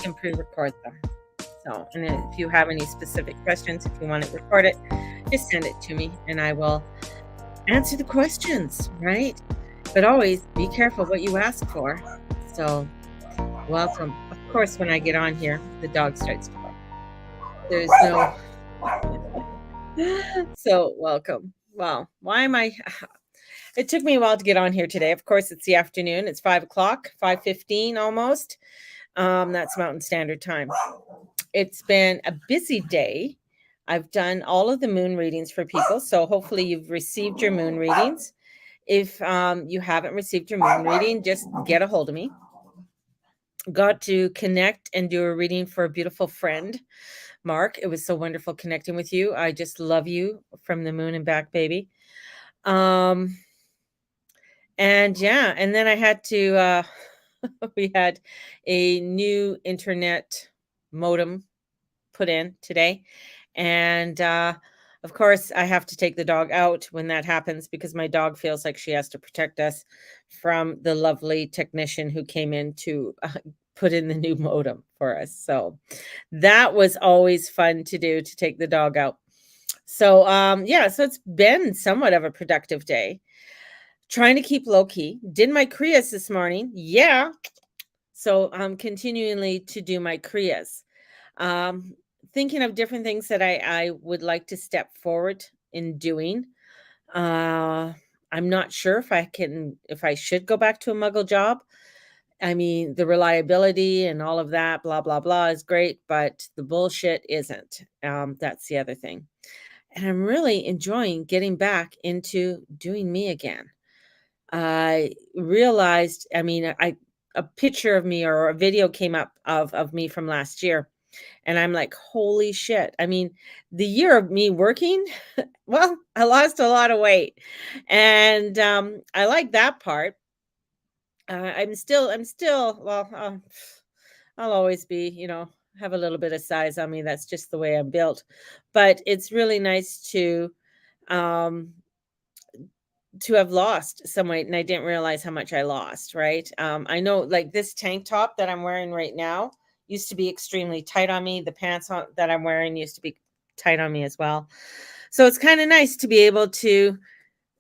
can pre-record them. So, and if you have any specific questions, if you want to record it, just send it to me and I will answer the questions, right? But always be careful what you ask for. So, welcome. Of course, when I get on here, the dog starts to bark. There's no. So, welcome. Well, why am I? It took me a while to get on here today. Of course, it's the afternoon. It's 5:00, 5:15 almost. That's Mountain Standard Time. It's been a busy day. I've done all of the moon readings for people. So hopefully you've received your moon readings. If you haven't received your moon reading, just get a hold of me. Got to connect and do a reading for a beautiful friend, Mark. It was so wonderful connecting with you. I just love you from the moon and back, baby. And yeah, and then I had to, we had a new internet modem put in today. And of course, I have to take the dog out when that happens because my dog feels like she has to protect us from the lovely technician who came in to put in the new modem for us. So that was always fun to do, to take the dog out. So yeah, so it's been somewhat of a productive day. Trying to keep low key. Did my Kriyas this morning. Yeah. So I'm continually to do my Kriyas. Thinking of different things that I would like to step forward in doing. I'm not sure if I should go back to a Muggle job. I mean, the reliability and all of that, blah, blah, blah is great, but the bullshit isn't. That's the other thing. And I'm really enjoying getting back into doing me again. I realized, I mean, a picture of me or a video came up of me from last year. And I'm like, holy shit. I mean, the year of me working, well, I lost a lot of weight. And I like that part. I'm still, well, I'll always be, have a little bit of size on me. That's just the way I'm built. But it's really nice um, to have lost some weight, and I didn't realize how much I lost, right? I know, like, this tank top that I'm wearing right now used to be extremely tight on me. The pants that I'm wearing used to be tight on me as well. So it's kind of nice to be able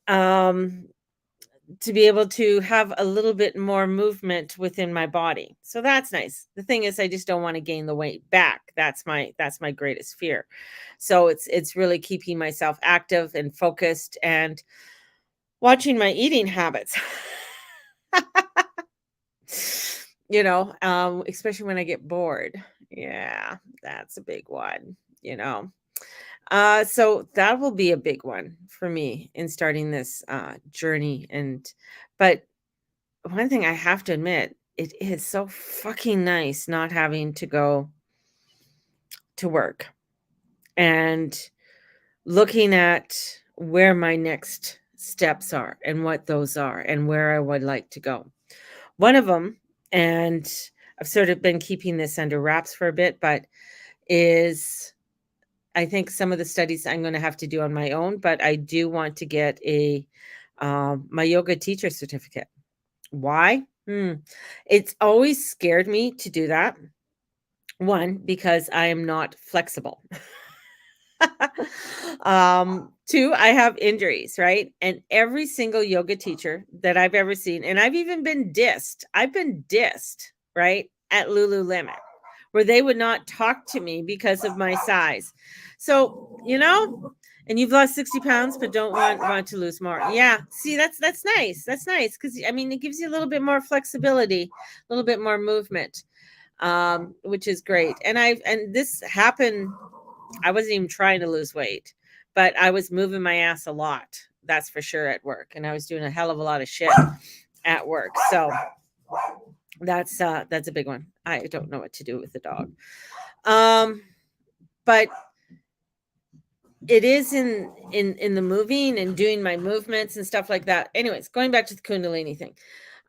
um, to have a little bit more movement within my body. So that's nice. The thing is, I just don't want to gain the weight back. That's my greatest fear. So it's really keeping myself active and focused and watching my eating habits. Especially when I get bored. Yeah, that's a big one. So that will be a big one for me in starting this journey. But one thing I have to admit, it is so fucking nice not having to go to work and looking at where my next steps are and what those are and where I would like to go. One of them, and I've sort of been keeping this under wraps for a bit, but is, I think, some of the studies I'm going to have to do on my own, but I do want to get my yoga teacher certificate. Why? It's always scared me to do that. One, because I am not flexible. Two, I have injuries, right? And every single yoga teacher that I've ever seen, and I've even been dissed. I've been dissed, right, at Lululemon, where they would not talk to me because of my size. So, and you've lost 60 pounds, but don't want to lose more. Yeah. See, that's nice. That's nice. Cause I mean, it gives you a little bit more flexibility, a little bit more movement, which is great. And this happened, I wasn't even trying to lose weight, but I was moving my ass a lot. That's for sure at work. And I was doing a hell of a lot of shit at work. So that's a big one. I don't know what to do with the dog. But it is in the moving and doing my movements and stuff like that. Anyways, going back to the Kundalini thing,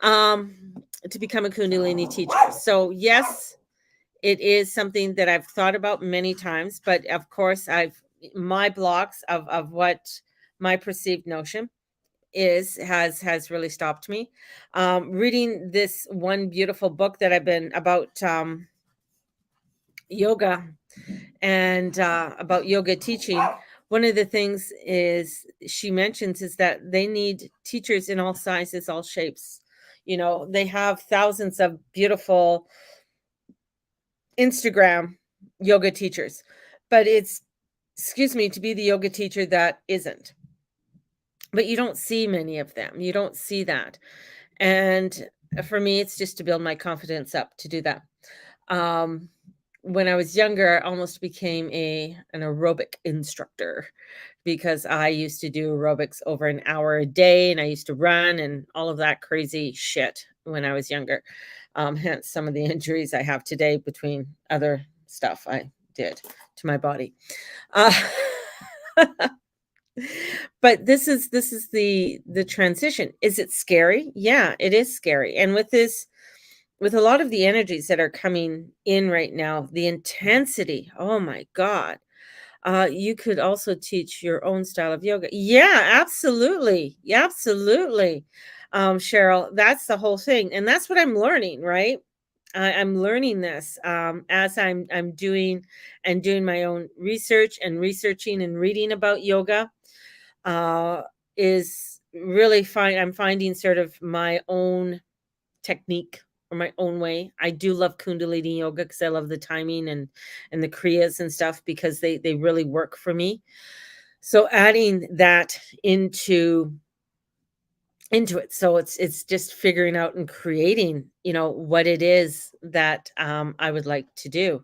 to become a Kundalini teacher. So yes, it is something that I've thought about many times, but of course my blocks of what my perceived notion has really stopped me. Reading this one beautiful book that I've been about, yoga and about yoga teaching, one of the things is she mentions is that they need teachers in all sizes, all shapes. You know, they have thousands of beautiful Instagram yoga teachers, but it's, excuse me, to be the yoga teacher that isn't. But you don't see many of them. You don't see that. And for me, it's just to build my confidence up to do that. Um, when I was younger, I almost became an aerobic instructor because I used to do aerobics over an hour a day and I used to run and all of that crazy shit when I was younger. Hence some of the injuries I have today between other stuff I did to my body. Uh, but this is the transition. Is it scary? Yeah, it is scary. And with a lot of the energies that are coming in right now, the intensity, oh my God. You could also teach your own style of yoga. Yeah, absolutely. Yeah, absolutely. Cheryl, that's the whole thing. And that's what I'm learning, right? I'm learning this as I'm doing my own research and researching and reading about yoga. Uh, is really fine. I'm finding sort of my own technique or my own way. I do love Kundalini yoga because I love the timing and the kriyas and stuff because they really work for me. So adding that into it. So it's just figuring out and creating, what it is that I would like to do.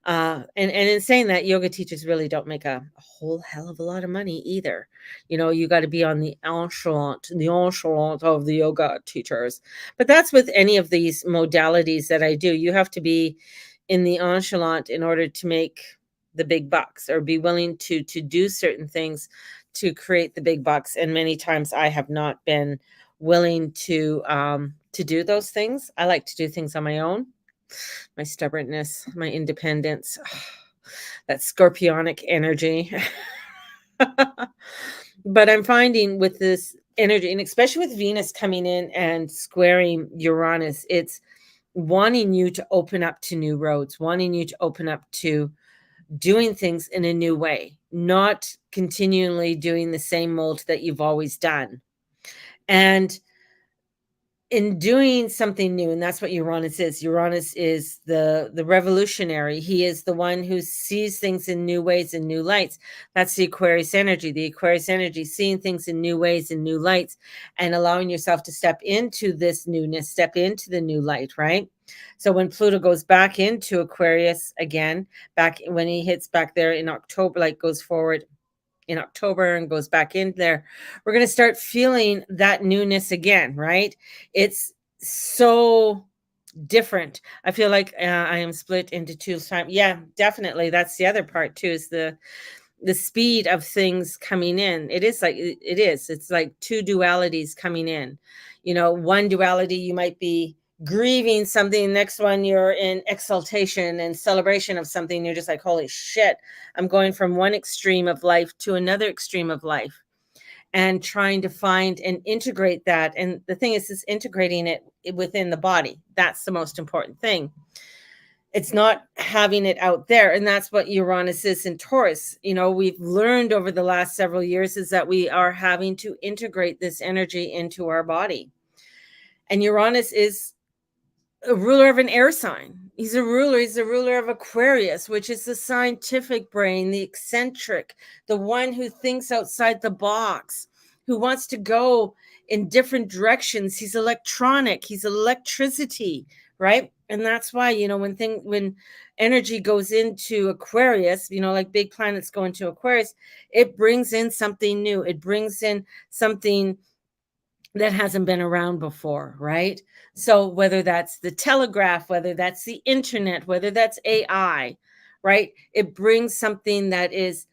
And in saying that, yoga teachers really don't make a whole hell of a lot of money either. You got to be on the echelon of the yoga teachers. But that's with any of these modalities that I do. You have to be in the echelon in order to make the big bucks or be willing to do certain things to create the big bucks. And many times I have not been willing to do those things. I like to do things on my own, my stubbornness, my independence, that scorpionic energy. But I'm finding with this energy, and especially with Venus coming in and squaring Uranus, it's wanting you to open up to new roads, wanting you to open up to doing things in a new way, not continually doing the same mold that you've always done. And in doing something new, and that's what Uranus is. Uranus is the revolutionary. He is the one who sees things in new ways and new lights. That's the Aquarius energy. The Aquarius energy, seeing things in new ways and new lights, and allowing yourself to step into this newness, step into the new light, right? So when Pluto goes back into Aquarius again, back when he hits back there in October, like goes forward in October and goes back in there, we're going to start feeling that newness again, right? It's so different. I feel like I am split into two times. Yeah, definitely. That's the other part too, is the speed of things coming in. It is like it is. It's like two dualities coming in. One duality you might be grieving something, next one you're in exaltation and celebration of something. You're just like, holy shit, I'm going from one extreme of life to another extreme of life and trying to find and integrate that. And the thing is integrating it within the body. That's the most important thing. It's not having it out there. And that's what Uranus is in Taurus. We've learned over the last several years is that we are having to integrate this energy into our body. And Uranus is a ruler of an air sign. He's a ruler of Aquarius, which is the scientific brain, the eccentric, the one who thinks outside the box, who wants to go in different directions. He's electronic, he's electricity, right? And that's why, when energy goes into Aquarius, like big planets go into Aquarius, it brings in something new. It brings in something that hasn't been around before, right? So whether that's the telegraph, whether that's the internet, whether that's AI, right? It brings something that is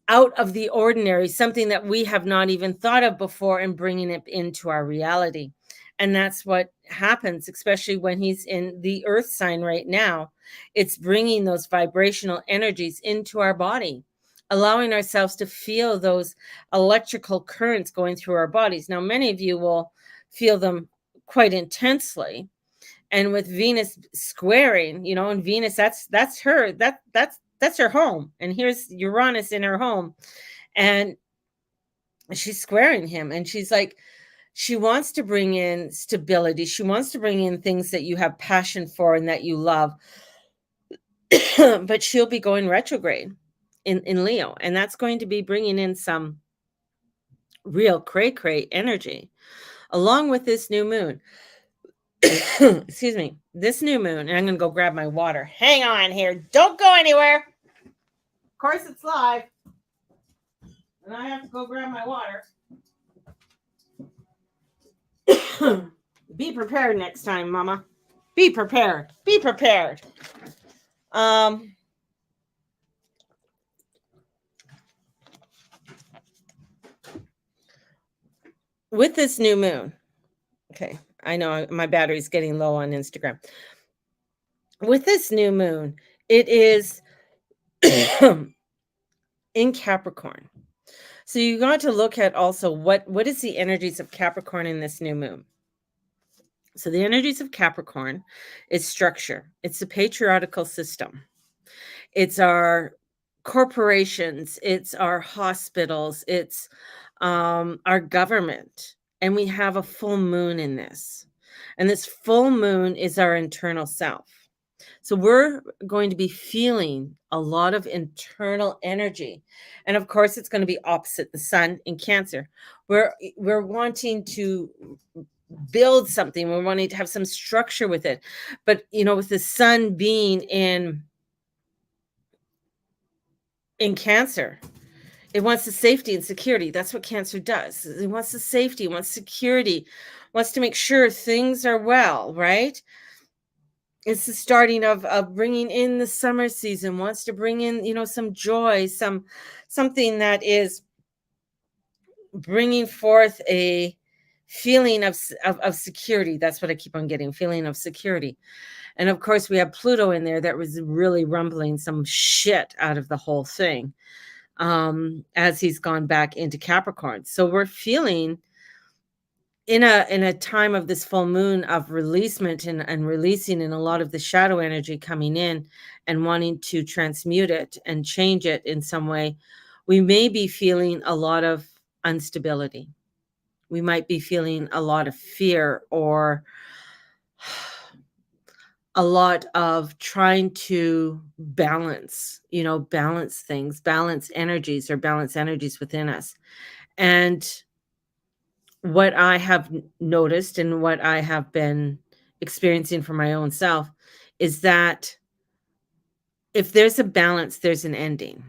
out of the ordinary, something that we have not even thought of before, and bringing it into our reality. And that's what happens, especially when he's in the earth sign right now. It's bringing those vibrational energies into our body, allowing ourselves to feel those electrical currents going through our bodies. Now, many of you will feel them quite intensely, And with Venus squaring, and Venus, that's her, that's her home. And here's Uranus in her home. And she's squaring him. And she's like, she wants to bring in stability. She wants to bring in things that you have passion for and that you love. But she'll be going retrograde in Leo. And that's going to be bringing in some real cray energy along with this new moon. Excuse me, this new moon. And I'm going to go grab my water. Hang on here. Don't go anywhere. Of course, it's live. And I have to go grab my water. Be prepared next time, Mama. Be prepared. Be prepared. With this new moon, okay, I know my battery's getting low on Instagram. With this new moon, it is in Capricorn. So you got to look at also what is the energies of Capricorn in this new moon. So the energies of Capricorn is structure. It's the patriarchal system. It's our corporations. It's our hospitals. It's our government. And we have a full moon in this. And this full moon is our internal self. So we're going to be feeling a lot of internal energy. And of course, it's going to be opposite the sun in Cancer. We're wanting to build something. We're wanting to have some structure with it. But, with the sun being in Cancer, it wants the safety and security. That's what Cancer does. It wants the safety, wants security, wants to make sure things are well, right? It's the starting of bringing in the summer season, wants to bring in, some joy, something that is bringing forth a feeling of security. That's what I keep on getting, feeling of security. And of course, we have Pluto in there that was really rumbling some shit out of the whole thing as he's gone back into Capricorn. So we're feeling in a time of this full moon of releasement and releasing, and a lot of the shadow energy coming in and wanting to transmute it and change it in some way. We may be feeling a lot of instability. We might be feeling a lot of fear, or a lot of trying to balance things, balance energies within us. And what I have noticed and what I have been experiencing for my own self is that if there's a balance, there's an ending,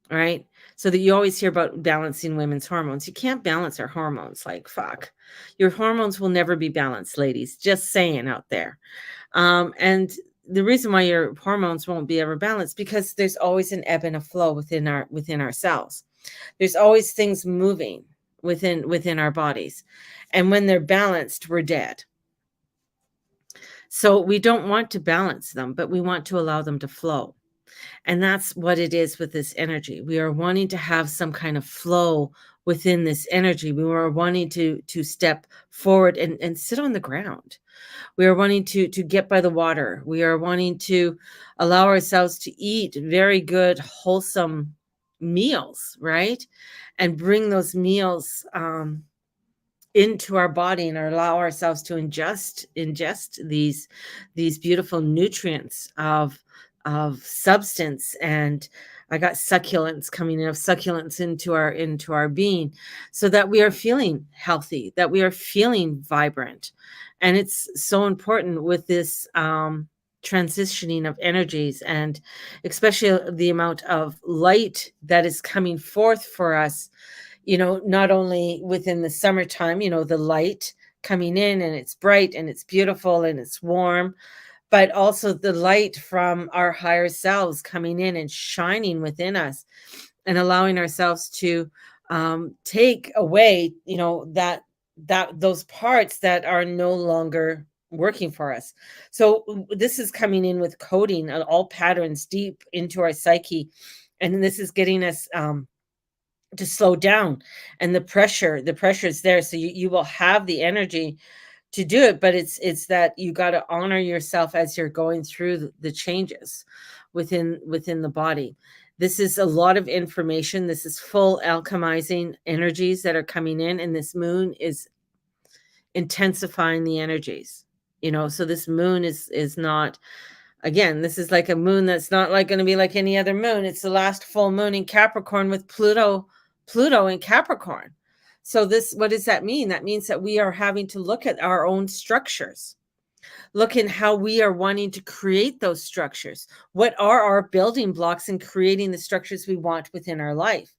right? So that you always hear about balancing women's hormones. You can't balance our hormones. Like, fuck. Your hormones will never be balanced, ladies. Just saying out there. And the reason why your hormones won't be ever balanced, because there's always an ebb and a flow within our cells. There's always things moving within our bodies. And when they're balanced, we're dead. So we don't want to balance them, but we want to allow them to flow. And that's what it is with this energy. We are wanting to have some kind of flow within this energy. We are wanting to step forward and sit on the ground. We are wanting to get by the water. We are wanting to allow ourselves to eat very good, wholesome meals, right? And bring those meals into our body and allow ourselves to ingest these beautiful nutrients of substance. And I got succulents coming in, of succulents into our being, so that we are feeling healthy, that we are feeling vibrant. And it's so important with this transitioning of energies, and especially the amount of light that is coming forth for us, not only within the summertime, the light coming in, and it's bright and it's beautiful and it's warm, but also the light from our higher selves coming in and shining within us, and allowing ourselves to take away, those parts that are no longer working for us. So this is coming in with coding all patterns deep into our psyche, and this is getting us to slow down. And the pressure is there, so you will have the energy to do it, but it's that you got to honor yourself as you're going through the changes within the body. This is a lot of information. This is full alchemizing energies that are coming in, and this moon is intensifying the energies. So this moon is not, again, this is like a moon that's not like going to be like any other moon. It's the last full moon in Capricorn with Pluto in Capricorn. So what does that mean? That means that we are having to look at our own structures. Look in how we are wanting to create those structures. What are our building blocks in creating the structures we want within our life?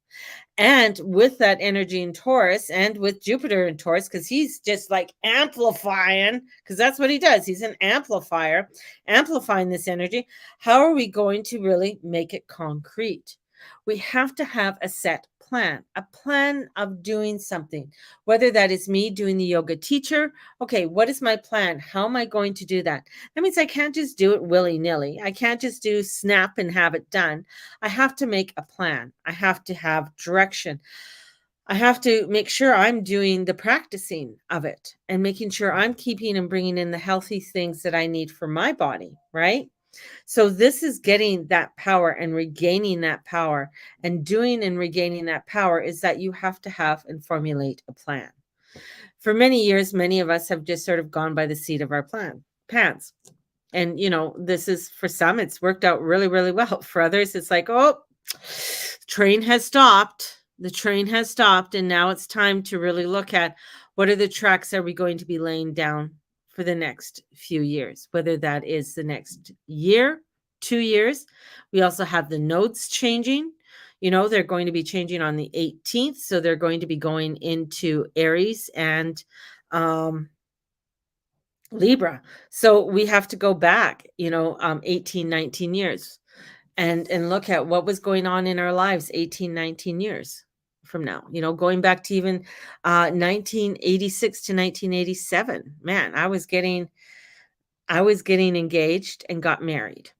And with that energy in Taurus and with Jupiter in Taurus, because he's just like amplifying, because that's what he does. He's an amplifier, amplifying this energy. How are we going to really make it concrete? We have to have a set plan, a plan of doing something, whether that is me doing the yoga teacher. Okay, what is my plan? How am I going to do that? That means I can't just do it willy-nilly. I can't just do snap and have it done. I have to make a plan. I have to have direction. I have to make sure I'm doing the practicing of it and making sure I'm keeping and bringing in the healthy things that I need for my body, right? So this is getting that power and regaining that power, and doing and regaining that power is that you have to have and formulate a plan. For many years, many of us have just sort of gone by the seat of our pants. And, this is, for some, it's worked out really, really well. For others, it's like, oh, train has stopped. The train has stopped. And now it's time to really look at what are the tracks are we going to be laying down for the next few years, whether that is the next year, 2 years. We also have the nodes changing. They're going to be changing on the 18th. So they're going to be going into Aries and Libra. So we have to go back, 18, 19 years and look at what was going on in our lives 18, 19 years from now, going back to even 1986 to 1987. Man, I was getting engaged and got married.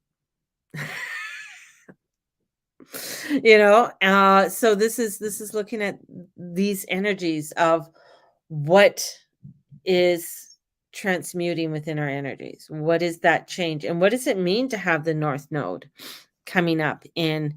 So this is looking at these energies of what is transmuting within our energies. What is that change? And what does it mean to have the North Node coming up in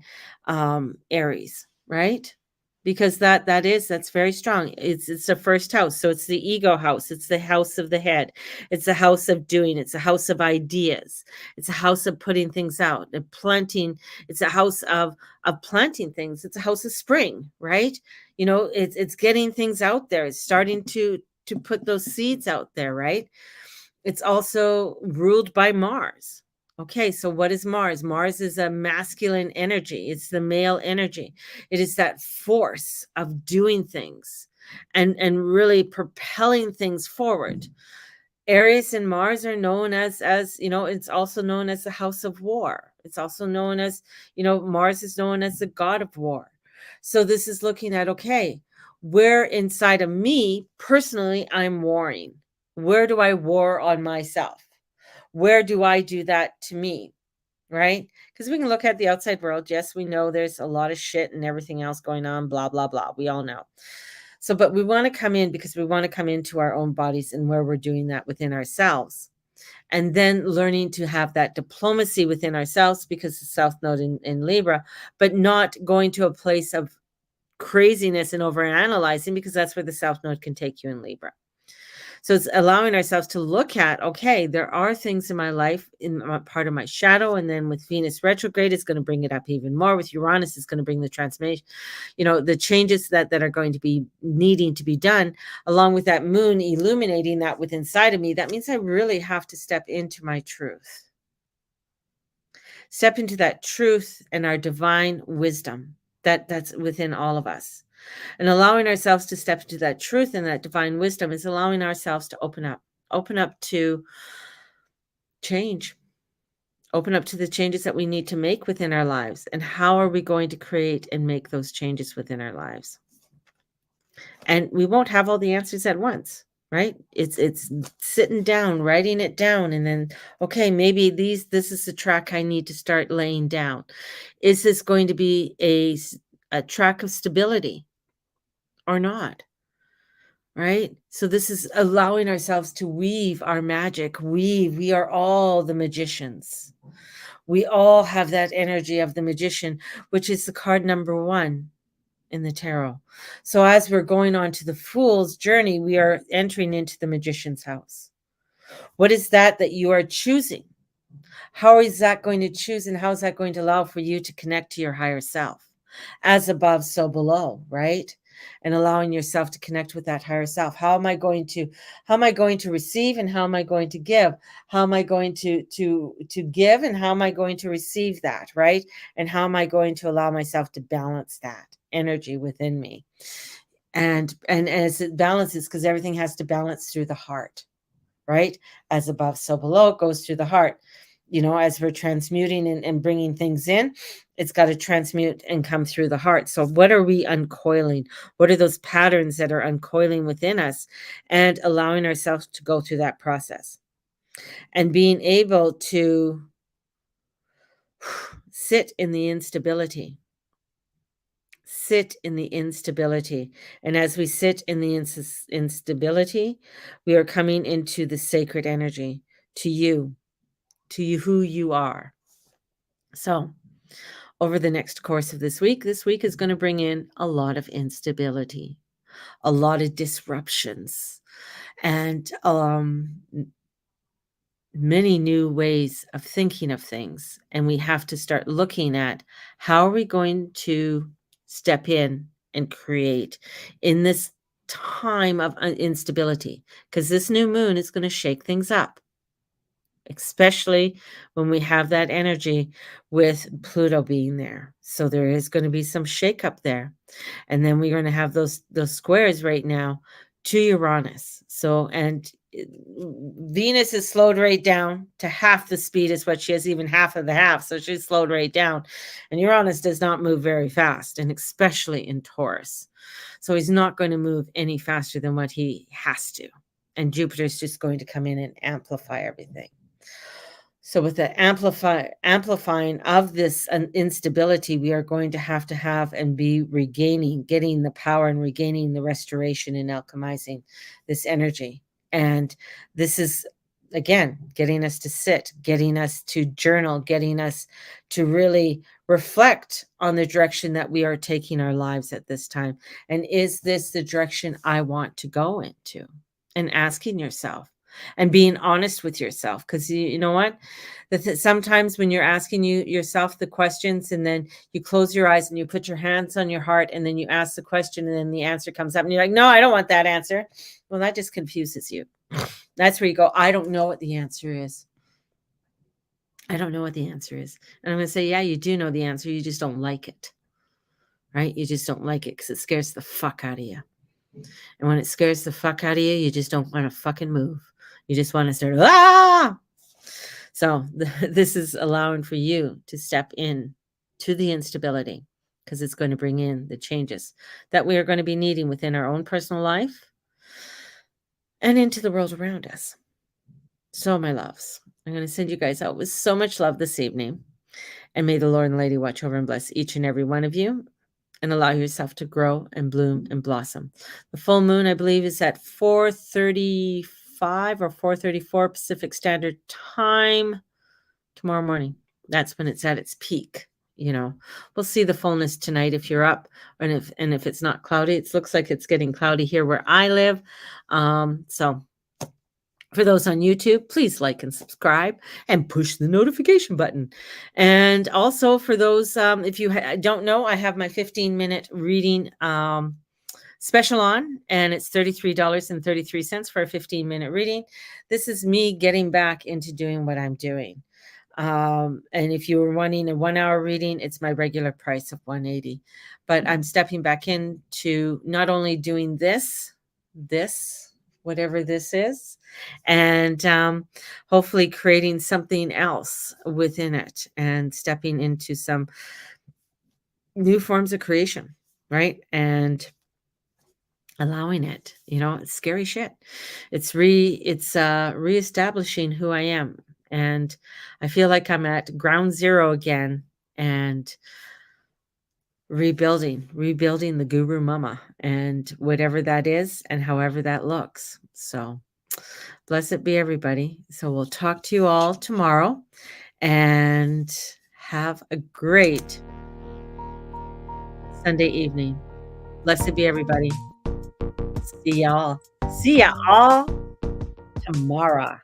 Aries, right? Because that's very strong. It's the first house. So it's the ego house. It's the house of the head. It's the house of doing. It's a house of ideas. It's a house of putting things out and planting. It's a house of planting things. It's a house of spring, right? It's getting things out there. It's starting to put those seeds out there, right? It's also ruled by Mars. Okay, so what is Mars? Mars is a masculine energy. It's the male energy. It is that force of doing things and really propelling things forward. Aries and Mars are known as it's also known as the house of war. It's also known as, Mars is known as the god of war. So this is looking at, okay, where inside of me personally I'm warring. Where do I war on myself? Where do I do that to me? Right? Because we can look at the outside world. Yes, we know there's a lot of shit and everything else going on, blah, blah, blah. We all know. So, but we want to come in because we want to come into our own bodies and where we're doing that within ourselves. And then learning to have that diplomacy within ourselves because the South Node in Libra, but not going to a place of craziness and overanalyzing, because that's where the South Node can take you in Libra. So it's allowing ourselves to look at, okay, there are things in my life, in part of my shadow, and then with Venus retrograde, it's going to bring it up even more. With Uranus, it's going to bring the transformation, the changes that are going to be needing to be done, along with that moon illuminating that within inside of me. That means I really have to step into my truth. Step into that truth and our divine wisdom that's within all of us. And allowing ourselves to step into that truth and that divine wisdom is allowing ourselves to open up to change, open up to the changes that we need to make within our lives. And how are we going to create and make those changes within our lives? And we won't have all the answers at once, right? It's sitting down, writing it down, and then, okay, maybe this is the track I need to start laying down. Is this going to be a track of stability or not? right? So this is allowing ourselves to weave our magic. We are all the magicians. We all have that energy of the magician, which is the card number 1 in the tarot. So as we're going on to the Fool's journey, we are entering into the magician's house. What is that you are choosing? How is that going to choose, and how is that going to allow for you to connect to your higher self? As above, so below, right? And allowing yourself to connect with that higher self. How am I going to receive, and how am I going to give? How am I going to give, and how am I going to receive that, right? And how am I going to allow myself to balance that energy within me? And as it balances, because everything has to balance through the heart, right? As above, so below, it goes through the heart. As we're transmuting and bringing things in, it's got to transmute and come through the heart. So what are we uncoiling? What are those patterns that are uncoiling within us, and allowing ourselves to go through that process and being able to sit in the instability. Sit in the instability. And as we sit in the instability, we are coming into the sacred energy to you, who you are. So, over the next course of this week is going to bring in a lot of instability, a lot of disruptions, and many new ways of thinking of things. And we have to start looking at how are we going to step in and create in this time of instability, because this new moon is going to shake things up, especially when we have that energy with Pluto being there. So there is going to be some shakeup there. And then we're going to have those squares right now to Uranus. So, and Venus is slowed right down to half the speed as what she is, even half of the half. So she's slowed right down. And Uranus does not move very fast, and especially in Taurus. So he's not going to move any faster than what he has to. And Jupiter's just going to come in and amplify everything. So with the amplifying of this instability, we are going to have and be getting the power and regaining the restoration and alchemizing this energy. And this is, again, getting us to sit, getting us to journal, getting us to really reflect on the direction that we are taking our lives at this time. And is this the direction I want to go into? And asking yourself and being honest with yourself, because you know what? Sometimes when you're asking yourself the questions, and then you close your eyes and you put your hands on your heart, and then you ask the question, and then the answer comes up, and you're like, no, I don't want that answer. Well, that just confuses you. That's where you go, I don't know what the answer is. I don't know what the answer is. And I'm going to say, yeah, you do know the answer. You just don't like it, right? You just don't like it because it scares the fuck out of you. And when it scares the fuck out of you, you just don't want to fucking move. You just want to start, ah! So this is allowing for you to step in to the instability, because it's going to bring in the changes that we are going to be needing within our own personal life and into the world around us. So, my loves, I'm going to send you guys out with so much love this evening. And may the Lord and Lady watch over and bless each and every one of you, and allow yourself to grow and bloom and blossom. The full moon, I believe, is at 4:35 or 4:34 Pacific Standard Time tomorrow morning. That's when it's at its peak. We'll see the fullness tonight if you're up, and if it's not cloudy. It looks like it's getting cloudy here where I live. So for those on YouTube, please like and subscribe and push the notification button. And also for those, if you don't know, I have my 15-minute reading special on, and it's $33.33 for a 15-minute reading. This is me getting back into doing what I'm doing. And if you were wanting a 1-hour reading, it's my regular price of $180. But I'm stepping back into not only doing this, whatever this is, and hopefully creating something else within it, and stepping into some new forms of creation, right? And allowing it, it's scary shit. It's reestablishing who I am. And I feel like I'm at ground zero again. And rebuilding the guru mama and whatever that is and however that looks. So, blessed be everybody. So, we'll talk to you all tomorrow and have a great Sunday evening. Blessed be everybody. See y'all. See ya all tomorrow.